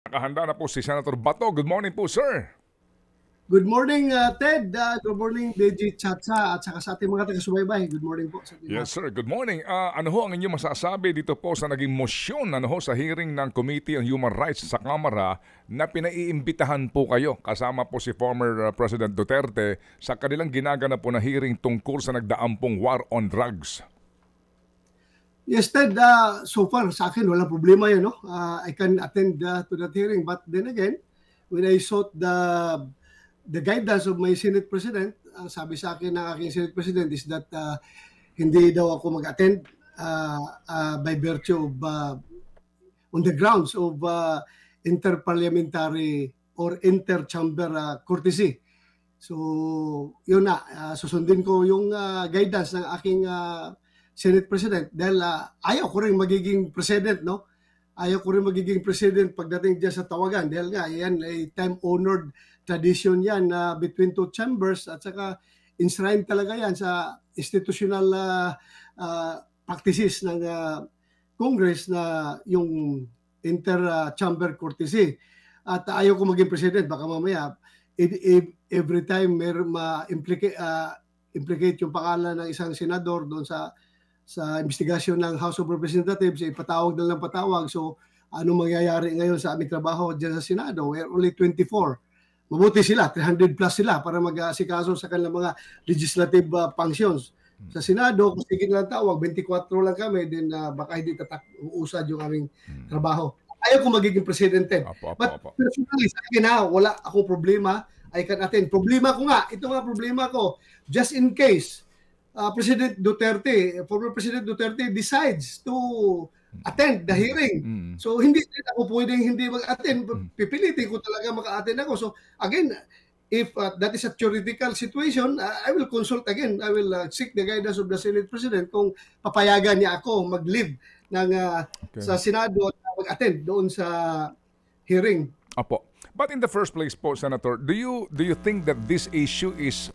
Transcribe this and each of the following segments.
Nakahanda na po si Senator Bato. Good morning po, sir. Good morning, Ted. Good morning, DJ Chatsa at saka sa ating mga taga-subaybay. Good morning po sa ating Yes, lahat. sir. Good morning. Ano ho ang inyong masasabi dito po sa naging motion sa hearing ng Committee on Human Rights sa Kamara na pinaiimbitahan po kayo kasama po si former President Duterte sa kanilang ginagana po na hearing tungkol sa nagdaampong war on drugs? Yes, Ted. So far, sa akin, walang problema yun. No? I can attend to that hearing. But then again, when I sought the guidance of my Senate President, ang sabi sa akin ng aking Senate President is that hindi daw ako mag-attend by virtue of on the grounds of interparliamentary or interchamber courtesy. So, yun na. Susundin ko yung guidance ng aking Senate President dahil ayaw ko rin magiging president, no? Ayaw ko rin magiging president pagdating dyan sa tawagan dahil nga, yan ay time-honored tradition yan between two chambers at saka enshrined talaga yan sa institutional practices ng Congress na yung inter-chamber courtesy. At ayaw ko maging president, baka mamaya every time may implicate yung pangalan ng isang senador doon sa investigasyon ng House of Representatives, ipatawag na lang patawag. So, ano mangyayari ngayon sa aming trabaho dyan sa Senado? We're only 24. Mabuti sila, 300 plus sila para mag-asikaso sa kanilang mga legislative functions. Sa Senado, kung sige lang tawag, 24 lang kami, then baka hindi uusad yung aming trabaho. Ayaw ko magiging presidente. But personally, sa akin wala akong problema. I can attend. Problema ko nga, ito nga problema ko. Just in case, President Duterte, former President Duterte decides to attend the hearing. So hindi ako pwedeng hindi mag-attend. Pipilitin ko talaga maka-attend ako. So again, if that is a theoretical situation, I will consult again. I will seek the guidance of the Senate President kung papayagan niya ako mag-leave ng sa Senado at mag-attend doon sa hearing. Apo. But in the first place po, Senator, do you think that this issue is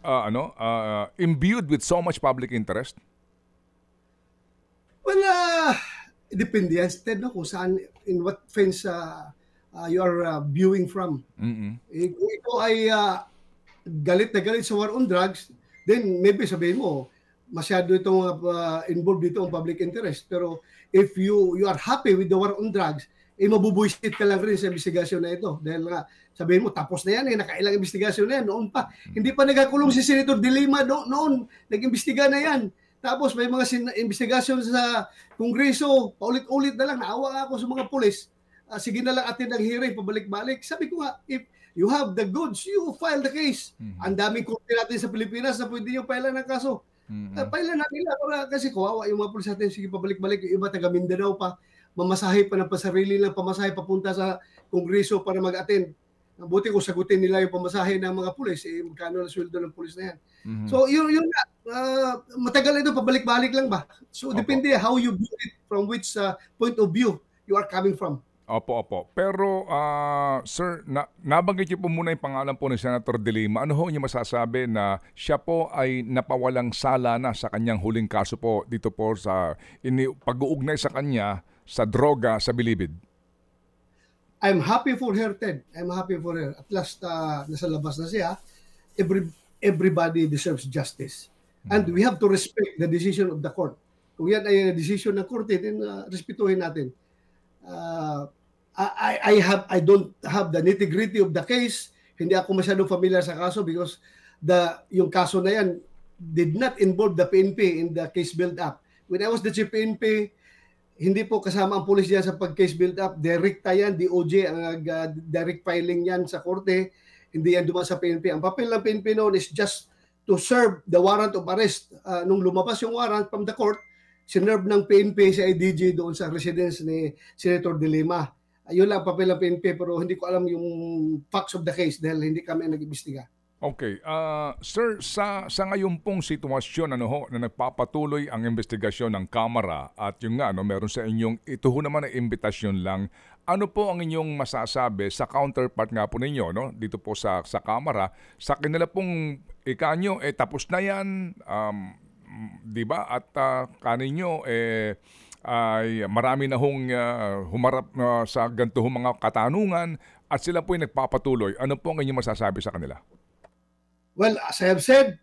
imbued with so much public interest? Well, depende yan, Ted, no? Kung saan, in what fence you are viewing from. Kung ito ay galit na galit sa war on drugs, then maybe sabihin mo, masyado itong involved dito ang public interest. Pero if you are happy with the war on drugs, mabubuisit ka lang rin sa investigasyon na ito. Dahil nga, sabihin mo, tapos na yan, nakailang investigasyon na yan, noon pa. Hindi pa nagkakulong si Senator De Lima noon, nag-imbestiga na yan. Tapos may mga investigasyon sa Kongreso, paulit-ulit na lang, naawa ako sa mga pulis. Sige na lang atin ang hearing, pabalik-balik. Sabi ko nga, if you have the goods, you file the case. Ang daming korte natin sa Pilipinas na pwede nyo file ng kaso. File na nila, kasi kawawa yung mga pulis natin, sige pabalik-balik, yung iba taga Mindanao pa, mamasahe pa ng pasarili lang pamasahe papunta sa Kongreso para mag-attend. Buti kung sagutin nila yung pamasahe ng mga pulis, magkano na sweldo ng pulis na yan. So, yun na. Matagal ito, pabalik-balik lang ba? So, depende how you view it, from which point of view you are coming from. Opo. Pero, sir, nabanggit niyo po muna yung pangalan po ni Senator De Lima. Ano ho niyo masasabi na siya po ay napawalang sala na sa kanyang huling kaso po dito po sa pag-uugnay sa kanya sa droga sa Bilibid? I'm happy for her, Ted. I'm happy for her. At last, nasa labas na siya. Everybody deserves justice. And we have to respect the decision of the court. Kung yan ay decision ng korte, then respetuhin natin. I don't have the nitty-gritty of the case. Hindi ako masyadong familiar sa kaso because yung kaso na yan did not involve the PNP in the case build-up. When I was the chief PNP, hindi po kasama ang pulis diyan sa pag-case build-up. Direkta yan, DOJ, ang direct filing yan sa korte. Hindi yan dumaan sa PNP. Ang papel ng PNP noon is just to serve the warrant of arrest. Nung lumabas yung warrant from the court, sinerve ng PNP si IDG doon sa residence ni Senator De Lima. Ayun lang ang papel ng PNP, pero hindi ko alam yung facts of the case dahil hindi kami nag-imbestiga. Okay. Sir, sa ngayon pong sitwasyon na nagpapatuloy ang investigasyon ng Kamara at yung meron sa inyong, ito naman ay imbitasyon lang, ano po ang inyong masasabi sa counterpart nga po ninyo dito po sa Kamara, sa kanila pong ikanyo, tapos na yan, di ba? At kaninyo, ay marami na hong humarap sa ganito hong mga katanungan at sila po ay nagpapatuloy. Ano po ang inyong masasabi sa kanila? Well, as I have said,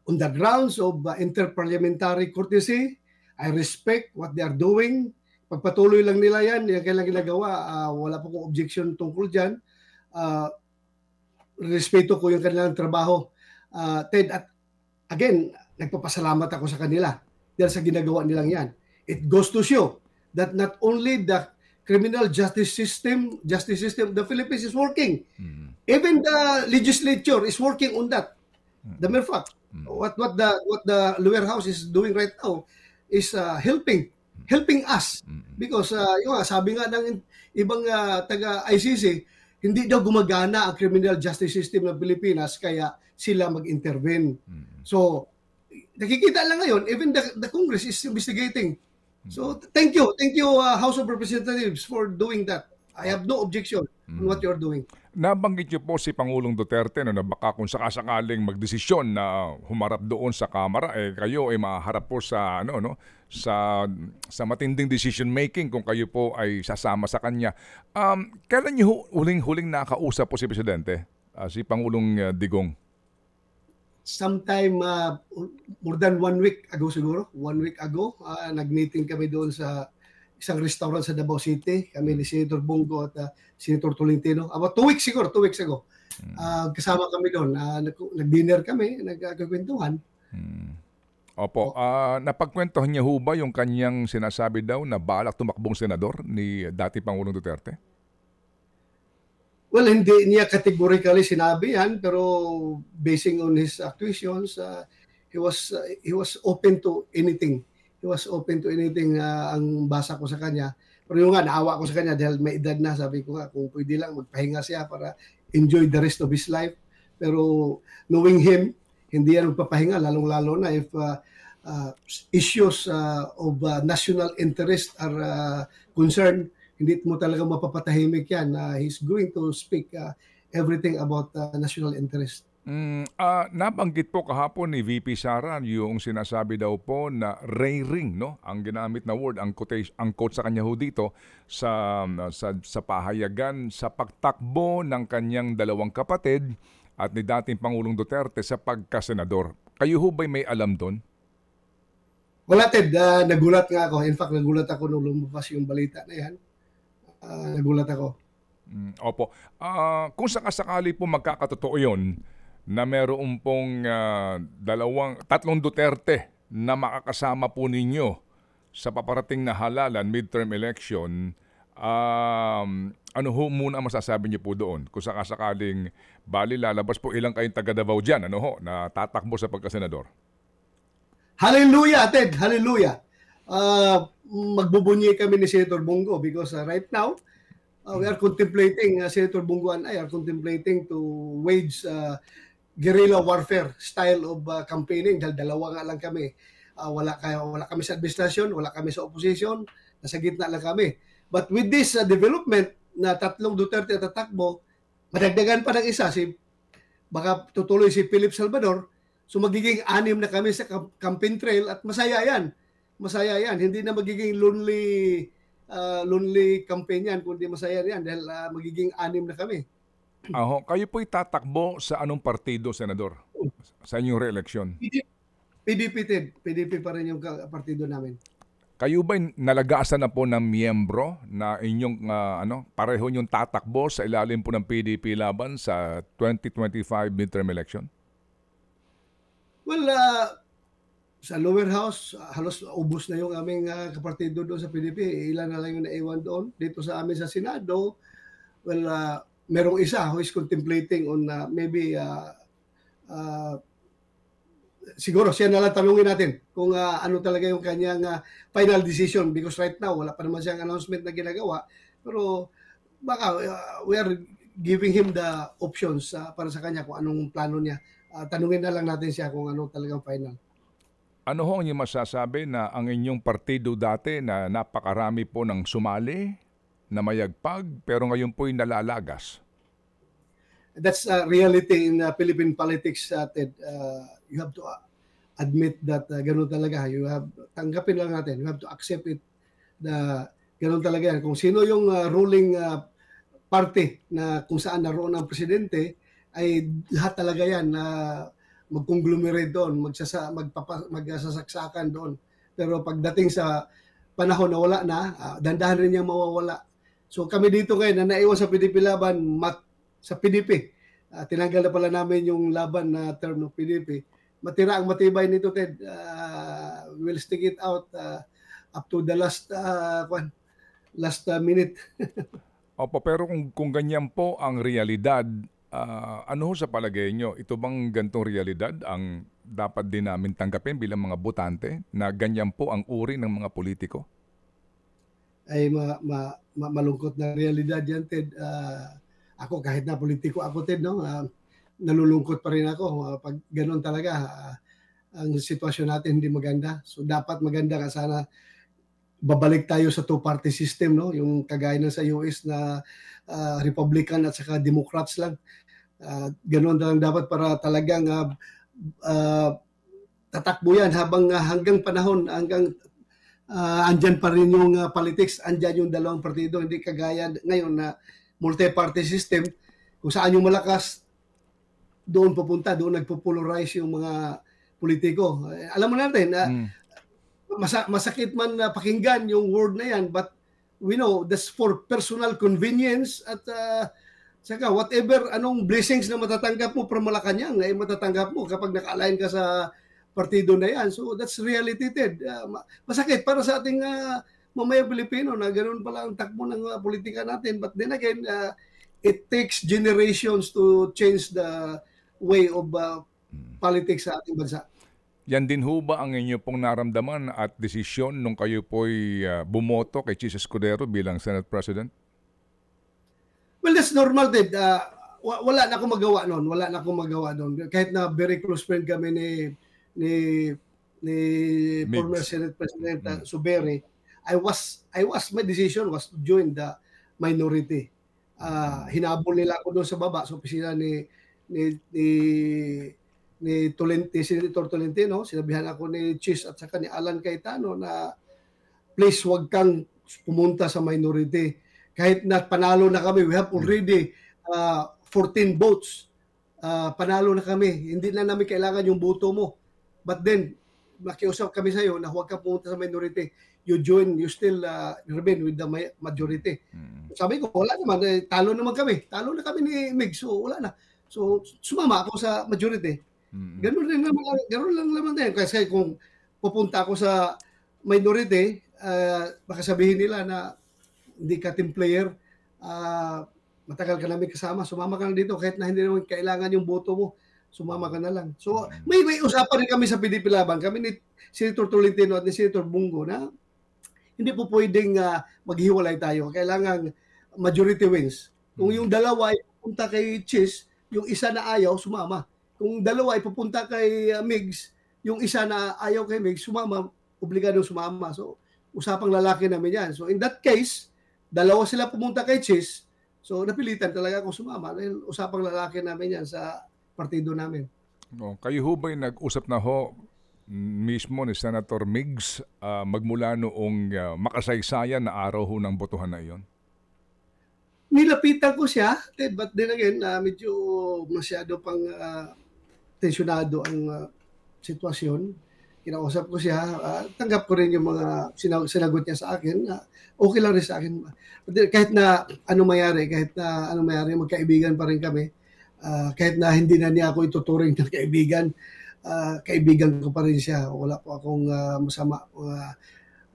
on the grounds of interparliamentary courtesy, I respect what they are doing. Pagpatuloy lang nila yan, yung kailang ginagawa, wala po kong objection tungkol dyan. Respeto ko yung kanilang trabaho. Ted, at again, nagpapasalamat ako sa kanila dahil sa ginagawa nilang yan. It goes to show that not only the criminal justice system of the Philippines is working, even the legislature is working on that. The mere fact, what the lower house is doing right now is helping us because yung sabi nga ng ibang taga ICC, hindi daw gumagana ang criminal justice system ng Pilipinas kaya sila mag-intervene. So nakikita lang ngayon, even the Congress is investigating. So thank you House of Representatives for doing that. I have no objection on what you're doing. Nabanggit niyo po si Pangulong Duterte na baka kung sakasakaling magdesisyon na humarap doon sa Kamara, kayo ay maharap po sa sa matinding decision making kung kayo po ay sasama sa kanya. Kailan niyo huling nakausap po si Presidente, si Pangulong Digong? Sometime more than 1 week ago siguro. 1 week ago, nag-meeting kami doon sa isang restaurant sa Davao City. Kami ni Senator Bongo at Senator Tolentino. About 2 weeks ago. Kasama kami doon. Nag-dinner kami, nagkakwentuhan. Opo. Napagkwentuhan niya ho ba yung kanyang sinasabi daw na balak tumakbong senador ni dati Pangulong Duterte? Well, hindi niya categorically sinabi yan, pero basing on his actuations, he was open to anything. He was open to anything ang basa ko sa kanya. Pero yung nga, naawa ko sa kanya dahil may edad na, sabi ko nga, kung pwede lang, magpahinga siya para enjoy the rest of his life. Pero knowing him, hindi yan magpapahinga, lalong-lalo na if issues of national interest are concerned, hindi mo talaga mapapatahimik yan. He's going to speak everything about national interest. Nabanggit po kahapon ni VP Sara yung sinasabi daw po na rairing, no? Ang ginamit na word, ang quote sa kanya ho dito sa pahayagan sa pagtakbo ng kanyang dalawang kapatid at ni dating Pangulong Duterte sa pagkasenador. Kayo ho ba'y may alam doon? Wala, Ted. Nagulat nga ako. In fact, nagulat ako nung lumabas yung balita na yan. Nagulat ako. Opo. Kung sakasakali po magkakatotoo yun, na meron pong tatlong Duterte na makakasama po ninyo sa paparating na halalan, midterm election, ano ho muna masasabi niyo po doon? Kung sakasakaling bali lalabas po ilang kayong taga Davao dyan, na tatakbo sa pagkasenador? Hallelujah, Ted! Hallelujah! Magbubunyi kami ni Senator Bongo because right now, we are contemplating, Senator Bongo and I are contemplating to wage guerrilla warfare style of campaigning dahil dalawa nga lang kami. Wala kami sa administrasyon, wala kami sa opposition, nasa gitna lang kami. But with this development na tatlong Duterte at tatakbo, madagdagan pa ng isa, baka tutuloy si Philip Salvador, so magiging 6 na kami sa campaign trail at masaya yan. Masaya yan. Hindi na magiging lonely campaign yan, kundi masaya yan dahil magiging 6 na kami. Kayo po'y tatakbo sa anong partido, Senador? Sa inyong re-election? PDP, Ted. PDP pa rin yung partido namin. Kayo ba'y nalagasan na po ng miyembro na inyong pareho yung tatakbo sa ilalim po ng PDP laban sa 2025 midterm election? Well, sa lower house, halos ubos na yung aming kapartido doon sa PDP. Ilan na lang yung naiwan doon. Dito sa amin sa Senado, well, merong isa who is contemplating on maybe siguro siya na lang tanungin natin kung ano talaga yung kanyang final decision because right now wala pa naman siyang announcement na ginagawa pero baka we are giving him the options para sa kanya kung anong plano niya. Tanungin na lang natin siya kung ano talagang final. Ano ho niyo masasabi na ang inyong partido dati na napakarami po ng sumali na mayagpag pero ngayon po'y nalalagas? That's a reality in Philippine politics, Ted. You have to admit that ganun talaga. Tanggapin lang natin. You have to accept it na ganun talaga yan. Kung sino yung ruling party na kung saan naroon ang presidente, ay lahat talaga yan na mag-conglomerate doon, magsasaksakan doon. Pero pagdating sa panahon na wala na, dandahan rin niyang mawawala. So kami dito ngayon na naiwan sa PDP laban, sa PDP, tinanggal na pala namin yung laban na term ng PDP. Matira ang matibay nito, Ted. We'll stick it out up to the last minute. Opo, pero kung ganyan po ang realidad, ano sa palagay nyo? Ito bang gantong realidad ang dapat din namin tanggapin bilang mga botante na ganyan po ang uri ng mga politiko? Ay malungkot na realidad yan, Ted. Ako kahit na politiko ako, Ted, no? Nalulungkot pa rin ako pag ganoon talaga. Ang sitwasyon natin hindi maganda. So dapat maganda ka sana. Babalik tayo sa two-party system, no? Yung kagaya ng sa US na Republican at saka Democrats lang. Ganoon lang dapat para talagang tatakbo yan hanggang panahon, hanggang andyan pa rin yung politics, andyan yung dalawang partido, hindi kagaya ngayon na multi-party system, kung saan yung malakas, doon pupunta, doon nagpo-polarize yung mga politiko. Alam mo natin, masakit man pakinggan yung word na yan, but we know that's for personal convenience at saka whatever anong blessings na matatanggap mo from Malacanang ay matatanggap mo kapag naka-align ka sa partido na yan. So that's reality, Ted. Masakit para sa ating mamayang Pilipino na ganoon pala ang takbo ng politika natin. But then again, it takes generations to change the way of politics sa ating bansa. Yan din ho ba ang inyo pong naramdaman at desisyon nung kayo po'y bumoto kay Chis Escudero bilang Senate President? Well, that's normal, Ted. Wala na akong magawa noon. Wala na akong magawa doon. Kahit na very close friend kami ni former Senate President Suberi, my decision was to join the minority. Hinabol nila ako doon sa baba sa opisina ni Senator Tolentino. Sinabihan ako ni Chis at saka ni Alan Cayetano na please wag kang pumunta sa minority. Kahit na panalo na kami, we have already 14 votes. Panalo na kami. Hindi na namin kailangan yung boto mo. But then, makiusap kami sa iyo na huwag ka pumunta sa minority. You still remain with the majority. Sabi ko, wala naman. Talo naman kami. Talo na kami ni Mig. So, wala na. So, sumama ako sa majority. Ganun lang naman din. Kasi kung pupunta ako sa minority, baka sabihin nila na hindi ka team player, matagal ka namin kasama, sumama ka na dito kahit na hindi naman kailangan yung boto mo, sumama ka na lang. So may usapan rin kami sa PDP Laban, kami ni Senator Tolentino at ni Senator Bungo na hindi po pwedeng maghiwalay tayo. Kailangan majority wins. Kung yung dalawa ay pupunta kay Chis, yung isa na ayaw, sumama. Kung dalawa ay pupunta kay Migs, yung isa na ayaw kay Migs, sumama, obligado sumama. So usapang lalaki namin yan. So in that case, dalawa sila pumunta kay Chis, so napilitan talaga akong sumama dahil usapang lalaki namin yan sa partido namin. Kayo ho ba'y nag-usap na ho mismo ni Senator Migs magmula noong makasaysayan na araw ho ng botohan na iyon? Nilapitan ko siya, but then again, medyo masyado pang tensyonado ang sitwasyon. Kinausap ko siya, tanggap ko rin yung mga sinagot niya sa akin. Okay lang rin sa akin. Kahit na anong mayari, magkaibigan pa rin kami. Kahit na hindi na niya ako ituturing ng kaibigan, kaibigan ko pa rin siya. Wala po akong masama.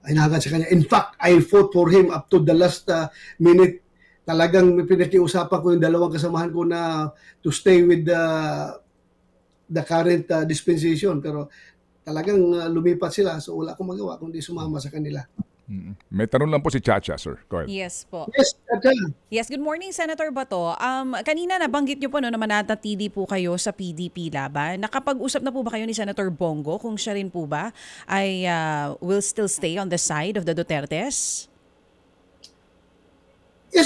Hinahangat sa kanya. In fact, I fought for him up to the last minute. Talagang pinakiusapan ko yung dalawang kasamahan ko na to stay with the current dispensation. Pero talagang lumipat sila, so wala akong magawa kundi sumama sa kanila. May tanong lang po si Chacha, sir. Go ahead. Yes po. Yes, Chacha. Yes, good morning, Senator Bato. Kanina nabanggit niyo po na mananatili po kayo sa PDP Laban. Nakapag-usap na po ba kayo ni Senator Bongo kung siya rin po ba ay will still stay on the side of the Dutertes? Yes,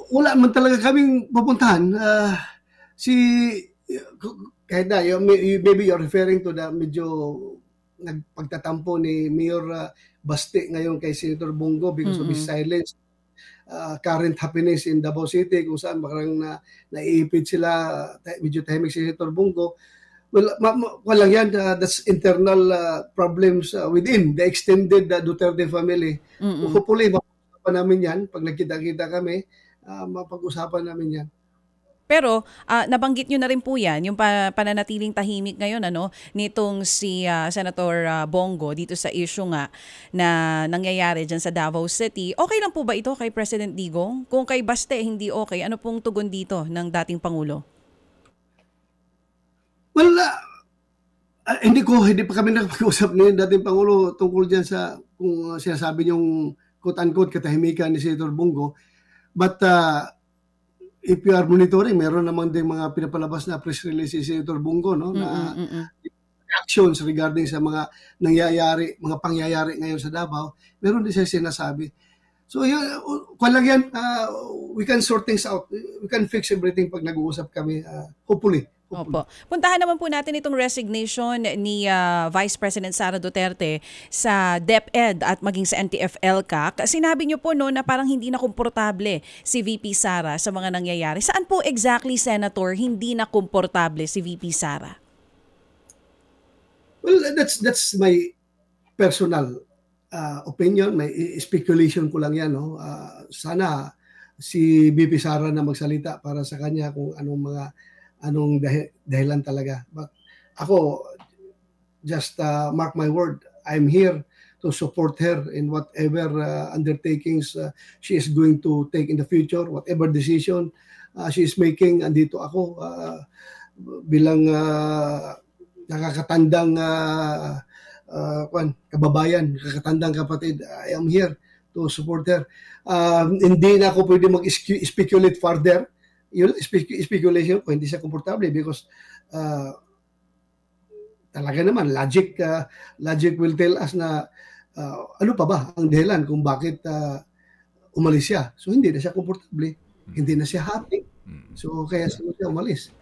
wala man talaga kaming pupuntahan. kahit na, maybe you're referring to the medyo nagpagtatampo ni Mayor Baste ngayon kay Senator Bongo because of his silence. Current happenings in Davao City kung saan parang naiipid sila, medyo tahimik si Senator Bongo. Well, walang yan. That's internal problems within the extended Duterte family. Hopefully, mapag-usapan namin yan. Pag nagkita-kita kami, mapag-usapan namin yan. Pero nabanggit nyo na rin po yan, yung pananatiling tahimik ngayon nitong si Senator Bongo dito sa issue nga na nangyayari dyan sa Davao City. Okay lang po ba ito kay President Digong? Kung kay Baste hindi okay, ano pong tugon dito ng dating Pangulo? Well, hindi pa kami nakapag-usap ni dating Pangulo tungkol dyan sa kung sinasabi niyong quote-unquote katahimikan ni Senator Bongo. But if you are monitoring, meron naman din mga pinapalabas na press release si Senator Bongo, no, na actions regarding sa mga pangyayari ngayon sa Davao, meron din siya sinasabi. So, lang yan, we can sort things out. We can fix everything pag nag-uusap kami, hopefully. Opo. Puntahan naman po natin itong resignation ni Vice President Sara Duterte sa DepEd at maging sa NTF-ELCAC. Sinabi niyo po na parang hindi na komportable si VP Sara sa mga nangyayari. Saan po exactly, Senator, hindi na komportable si VP Sara? Well, that's my personal opinion. May speculation ko lang yan. No? Sana si VP Sara na magsalita para sa kanya kung anong dahilan talaga. But ako, just mark my word, I'm here to support her in whatever undertakings she is going to take in the future, whatever decision she is making. Andito ako bilang nakakatandang kababayan, nakakatandang kapatid. I am here to support her. Hindi na ako pwede mag-speculate further. Yung speculation ko, hindi siya komportable because talaga naman, logic will tell us na ano pa ba ang dahilan kung bakit umalis siya. So, hindi na siya komportable. Hindi na siya happy. So, kaya siya umalis.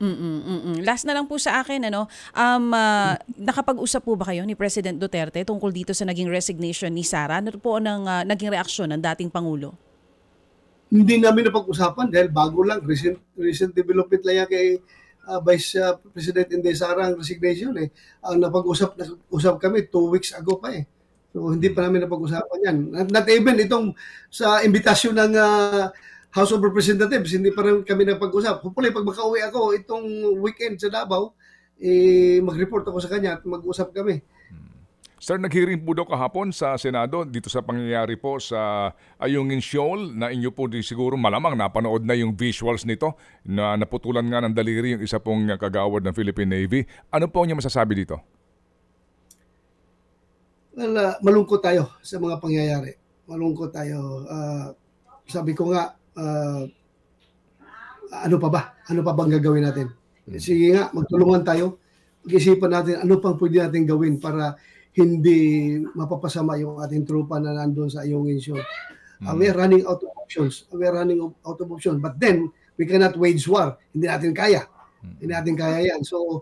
Last na lang po sa akin, nakapag-usap po ba kayo ni President Duterte tungkol dito sa naging resignation ni Sara? Ano po ang naging reaksyon ng dating Pangulo? Hindi namin napag-usapan dahil bago lang, recent development lang yan kay Vice President Inday Sara ang resignation eh. Ang napag-usap kami 2 weeks ago pa eh. So hindi pa namin napag-usapan yan. Not even itong sa imbitasyon ng House of Representatives, hindi pa rin kami napag-usap. Hopefully pag makauwi ako itong weekend sa Davao, mag-report ako sa kanya at mag-usap kami. Sir, nag-hearing po daw kahapon sa Senado dito sa pangyayari po sa Ayungin Shoal na inyo po siguro malamang napanood na yung visuals nito na naputulan nga ng daliri yung isa pong kagawad ng Philippine Navy. Ano po niya masasabi dito? Well, malungkot tayo sa mga pangyayari. Malungkot tayo. Sabi ko nga, ano pa ba? Ano pa bang gagawin natin? Sige nga, magtulungan tayo. Pag-isipan natin ano pang pwede natin gawin para hindi mapapasama yung ating trupa na nandun sa Ayungin Shoal. We are running out of options. But then, we cannot wage war. Hindi natin kaya. Hindi natin kaya yan. So,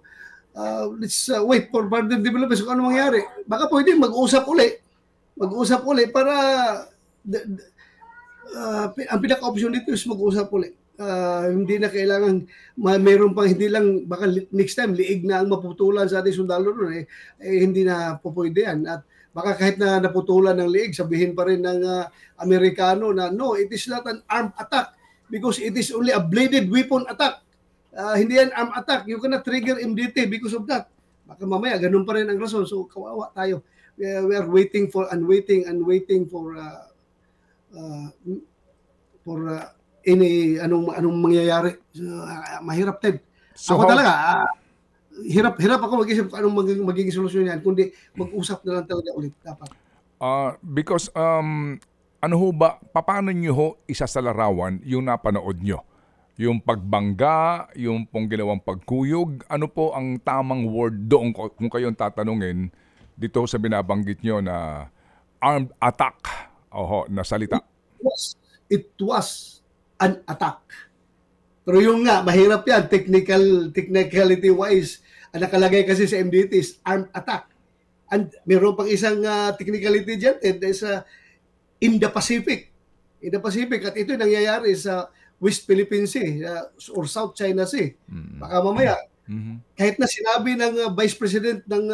let's wait for further developments kung ano mangyari. Baka pwede mag-usap uli. Mag-usap uli para ang pinaka-option dito is mag-usap uli. Hindi na kailangan mayroon pang hindi lang baka next time liig na ang maputulan sa ating sundalo ron hindi na po pwede yan at baka kahit na naputulan ng liig sabihin pa rin ng Amerikano na no, it is not an armed attack because it is only a bladed weapon attack. Hindi yan armed attack, you cannot trigger MDT because of that. Baka mamaya ganun pa rin ang rason, so kawawa tayo. We are waiting for anong mangyayari. Mahirap din. So ako talaga, hirap ako mag-isip kung anong magiging solusyon yan, kundi mag-usap na lang talaga ulit dapat. Because ano ho ba, paano nyo ho isasalarawan yung napanood nyo? Yung pagbangga, yung pong ginawang pagkuyog, ano po ang tamang word doon kung kayong tatanungin dito sa binabanggit nyo na armed attack na salita? It was an attack. Pero yung nga, mahirap yan, technicality-wise, Ang nakalagay kasi sa MDT is armed attack. And meron pang isang technicality dyan, in the Pacific. In the Pacific. At ito nangyayari sa West Philippine Sea or South China Sea. Baka mamaya, kahit na sinabi ng Vice President ng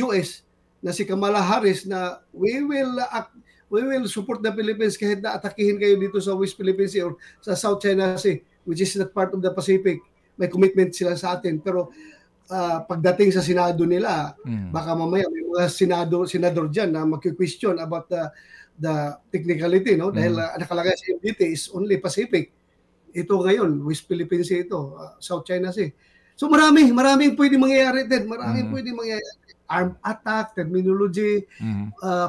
US na si Kamala Harris na we will support the Philippines kahit na atakihin kayo dito sa West Philippine Sea or sa South China Sea, which is not part of the Pacific. May commitment sila sa atin. Pero pagdating sa Senado nila, baka mamaya may mga senador dyan na mag-question about the technicality, no? Dahil nakalagay sa MDT is only Pacific. Ito ngayon, West Philippine Sea ito, South China Sea. So maraming pwedeng mangyayari din. Maraming pwedeng mangyayari. Armed attack, terminology,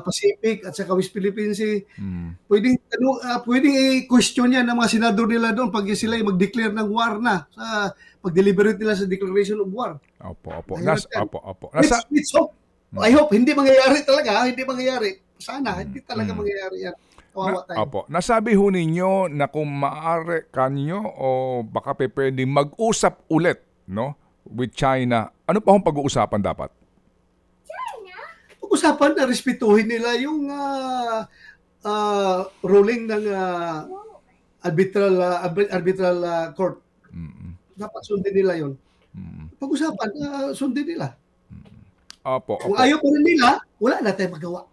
Pacific at saka West Philippine Sea. Pwedeng i-question yan ng mga senador nila doon pag sila mag-declare ng war na sa pag-deliberate nila sa declaration of war. Opo. Let's hope. I hope hindi mangyayari talaga, hindi mangyayari. Sana hindi talaga mangyayari yan. Kawawa tayo. Nasabi ho ninyo na kung maaari kanyo o baka pwede mag-usap ulit, no, with China. Ano pa hong pag-uusapan dapat? Pag-usapan na respetuhin nila yung ruling ng arbitral court. Dapat sundin nila yun. Pag-usapan, sundin nila. Kung ayaw pa rin nila, wala na tayong magawa.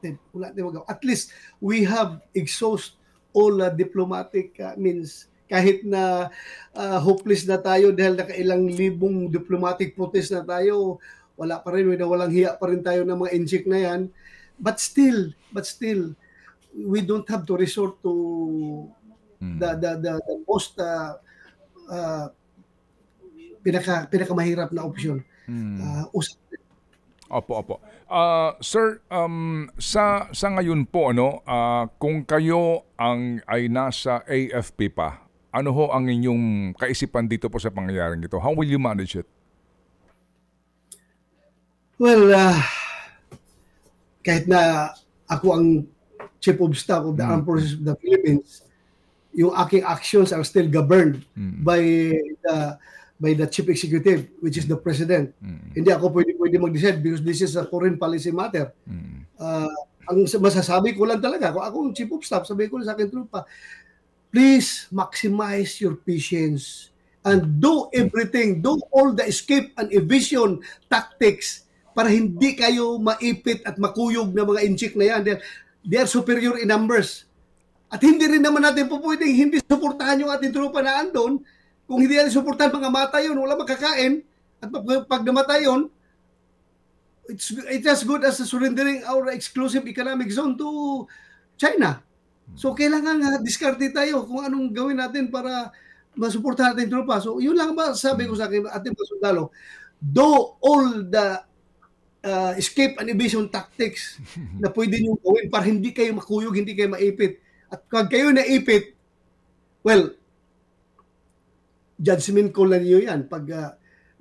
At least, we have exhaust all diplomatic means. Kahit na hopeless na tayo dahil nakailang libong diplomatic protest na tayo, wala pa rin, walang hiya pa rin tayo ng mga inchik na yan. But still, we don't have to resort to the most pinakamahirap na option. Usap. Opo. Sir, sa ngayon po, kung kayo ay nasa AFP pa, ano ho ang inyong kaisipan dito po sa pangyayaring ito? How will you manage it? Well, kahit na ako ang Chief of Staff of the Armed Forces of the Philippines, yung aking actions are still governed by the Chief Executive, which is the President. Hindi ako pwede mag-decide because this is a foreign policy matter. Ang masasabi ko lang talaga, kung akong Chief of Staff, sabi ko sa akin trupa, please maximize your patience and do everything, do all the escape and evasion tactics para hindi kayo maipit at makuyog na mga inchik na yan. They are superior in numbers. At hindi rin naman natin po pwedeng hindi suportahan yung ating trupa na andon. Kung hindi natin suportahan, mga mata yun, wala makakain. At pag namatay yun, it's as good as surrendering our exclusive economic zone to China. So kailangan diskarte tayo kung anong gawin natin para masuportahan natin yung trupa. So yun lang ba sabi ko sa akin, ating mga sundalo, do all the escape and evasion tactics na pwede nyo gawin para hindi kayo makuyog, hindi kayo maipit. At pag kayo naipit, well, judgment call na niyo yan. Pag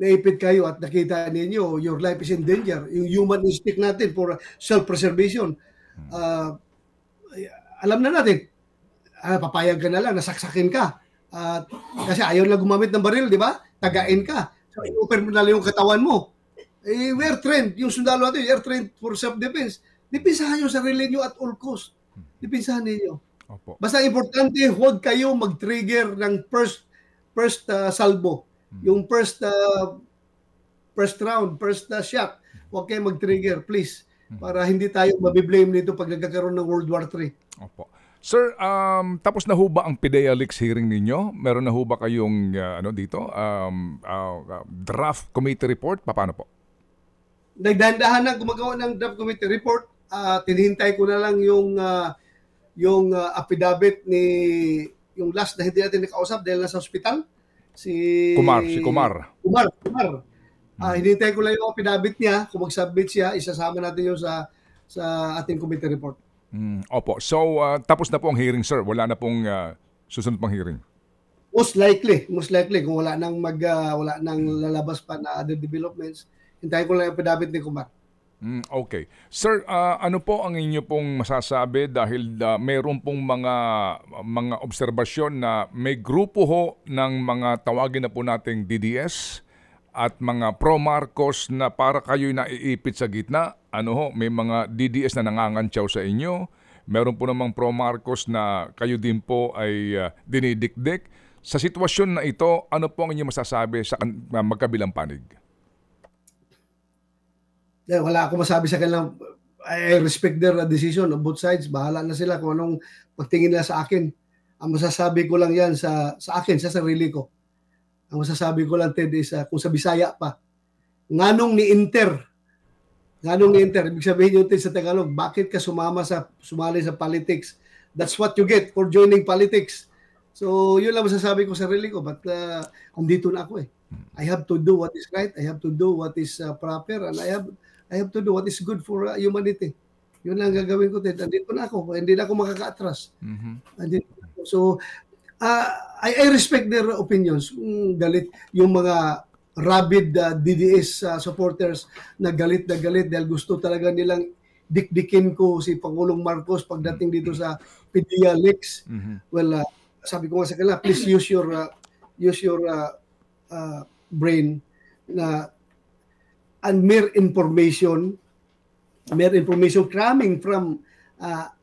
naipit kayo at nakita ninyo, your life is in danger. Yung human instinct natin for self-preservation, alam na natin, papayag ka na lang, nasaksakin ka. Kasi ayaw na gumamit ng baril, di ba? Tagain ka. So, i-open mo na lang yung katawan mo. We are trained, yung sundalo natin, we are trained for self-defense. Depensahan yung sarili nyo at all cost. Depensahan ninyo. Opo. Basta importante, huwag kayo mag-trigger ng first salvo. Yung first round, first shot. Huwag kayo mag-trigger, please. Para hindi tayo mabiblame nito pag nagkakaroon ng World War III. Opo. Sir, tapos na ho ba ang PIDEA Leaks hearing ninyo? Meron na ho ba kayong draft committee report? Paano po? Nagdahan na gumagawa ng draft committee report. Tinihintay ko na lang yung affidavit ni yung last na hindi natin nakausap dahil nasa hospital. Si Kumar. Hinihintay ko lang yung affidavit niya. Kung mag-submit siya, isasama natin yung sa ating committee report. Opo. So, tapos na po ang hearing, sir. Wala na pong susunod pang hearing. Most likely kung wala nang lalabas pa na other developments, hintayin ko lang yung affidavit ni Kumar. Okay. Sir, ano po ang inyo pong masasabi dahil mayroon pong mga obserbasyon na may grupo ho ng mga tawagin na po nating DDS at mga pro-Marcos na para kayo'y naiipit sa gitna. Ano ho, may mga DDS na nangangantyaw sa inyo. Meron po namang pro-Marcos na kayo din po ay dinidikdik. Sa sitwasyon na ito, ano po ang inyong masasabi sa magkabilang panig? Wala akong masabi sa kanilang. I respect their decision on both sides. Bahala na sila kung anong pagtingin nila sa akin. Ang masasabi ko lang yan sa akin, sa sarili ko. Ang masasabi ko lang, Ted, is kung sa Bisaya pa, nganong ni Inter, ibig sabihin yun, Ted, sa Tagalog, bakit ka sumali sa politics? That's what you get for joining politics. So, yun lang masasabi ko sa sarili ko. But andito na ako eh. I have to do what is right. I have to do what is proper. And I have to do what is good for humanity. Yun lang gagawin ko, Ted. Andito na ako. Hindi na ako makaka-atras. So, I respect their opinions. Galit yung mga rabid DDS supporters na galit dahil gusto talaga nilang dikdikin ko si Pangulong Marcos pagdating dito sa PDEA Leaks. Well, sabi ko nga sa kanila, please use your brain na and mere information coming from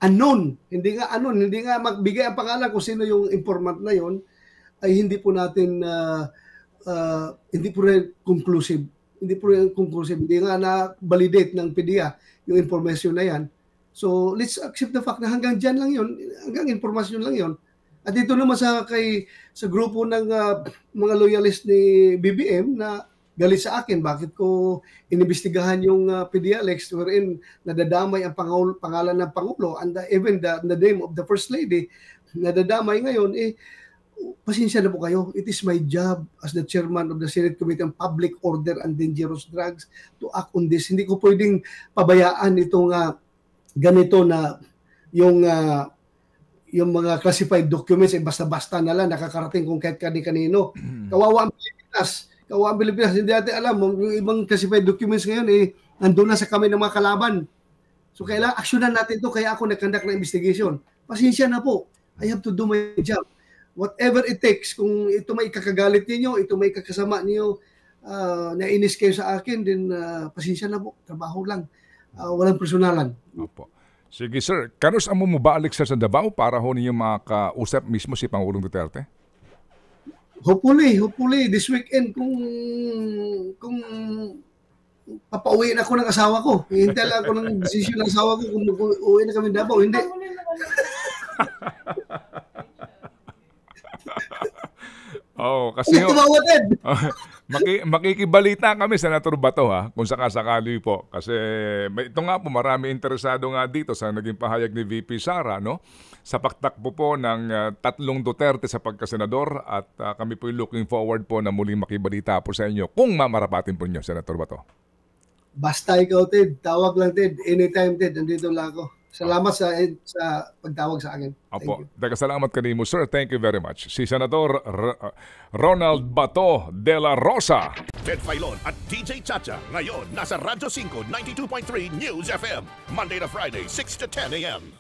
unknown. Hindi nga magbigay ang pangalan kung sino yung informant na yon, ay hindi po natin hindi po rin conclusive. Hindi nga na-validate ng PDEA yung information na yan. So let's accept the fact na hanggang dyan lang yun, hanggang informasyon lang yun. At dito naman sa grupo ng mga loyalist ni BBM na galit sa akin, bakit ko inimbestigahan yung PDEA Leaks wherein nadadamay ang pangalan ng Pangulo and even the name of the First Lady, nadadamay ngayon, pasensya na po kayo. It is my job as the chairman of the Senate Committee on Public Order and Dangerous Drugs to act on this. Hindi ko pwedeng pabayaan itong ganito na yung mga classified documents basta-basta na lang nakakarating kung kahit kanino. Kawawa ang Pilipinas. Hindi natin alam, yung ibang classified documents ngayon nandun na sa kami ng mga kalaban. So kailangan aksyonan natin ito, kaya ako nag-conduct ng investigation. Pasensya na po. I have to do my job. Whatever it takes, kung ito may kakagalit ninyo, ito may kakasama niyo, nainis kayo sa akin, then pasensya na po. Trabaho lang. Walang personalan. Opo. Sige sir, kanus amo mo balik sir sa Davao para ho ninyo makausap mismo si Pangulong Duterte? Hopefully this weekend kung papauwi na ako ng asawa ko. Hintay lang ako ng desisyon ng asawa ko kung uuwi na kami Davao. Hindi. Kasi makikibalita kami, Senator Bato, kung sakasakali po. Kasi ito nga po, marami interesado nga dito sa naging pahayag ni VP Sara, no? Sa pagtakbo po ng 3 Duterte sa pagkasenador at kami po looking forward po na muling makibalita po sa inyo kung mamarapatin po nyo, Senator Bato. Basta ikaw, Ted. Tawag lang, Ted. Anytime, Ted. Nandito lang ako. Salamat sa pagtawag sa akin. Opo. Salamat kanimo, sir. Thank you very much. Si Senador Ronald Bato de la Rosa. Ted Filon at DJ Chacha. Ngayon, nasa Radyo 5, 92.3 News FM. Monday to Friday, 6 to 10 a.m.